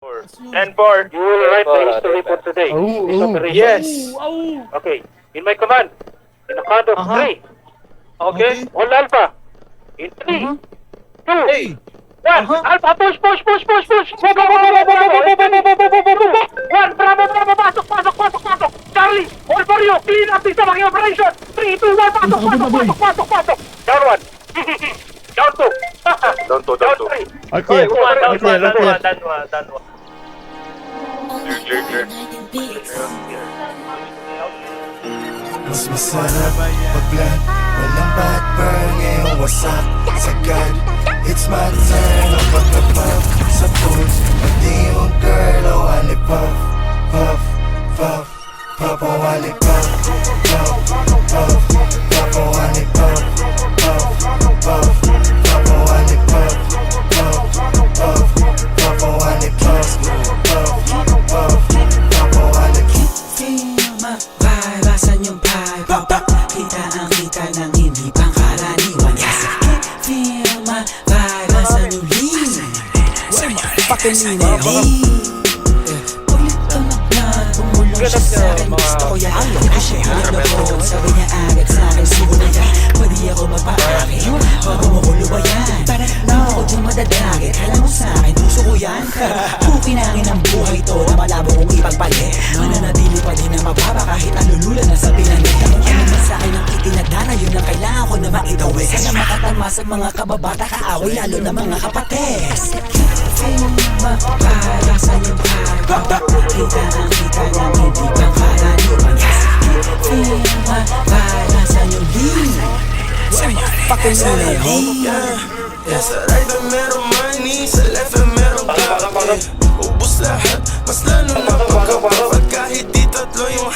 10-4. You will write the history for today. This operation. Yes. Okay. In my command, in the count of three. Okay. All Alpha. In 3, 2, 1. Alpha, push! Go, go, go, go, go, go, go, go, go, go, go. 1, Bravo, pasok. Charlie, all for you. Clean up this fucking operation. 3, 2, 1, pasok. Down 1. Down 2. Down 2. Down 3. Okay. Done one. Mas masarap pag-vlog, walang backburn, ngayong wasak sagad. It's my turn, ang pagkapag sa pools. Pati yung girl, I want it puff, puff, puff, puff, I want it puff, puff, puff, puff, I want it puff, puff, puff, puff, I want it puff, puff, puff, puff, I want it puff, puff, puff, puff, I want it. Feel my vibe, asan yung vibe? Kita ang kita ng hindi pangkaraniwan. Yes, I can feel my vibe, asan yung lean? Where my fucking lean? Siya sa akin, gusto ko yan. Ako siya nanonood, sabi niya agad sa akin, sugo na yan. Pwede ako magpa-akin, bago mo ko lubayan. Nang ako dyan madadagit, kala mo sa akin, puso ko yan. Kukinangin ang buhay to na malabo kong ipagpalit. Mananatili pa din na mababa kahit nalulula na sa pinanit. Ano man sa akin ang itinadana, yun ang kailangan ko na maitawid. Sana makatama sa mga kababata kaaway, lalo na mga kapates. Feel my vibe, asan yung vibe? Kita ang kita ng hindi pang karaniwan. Feel my vibe, asan yung lean? Where my fucking lean? Yeah, sa right na meron money, sa left na meron copy. Ubus lahat, mas lalo na pagkapapag kahit di tatlo yung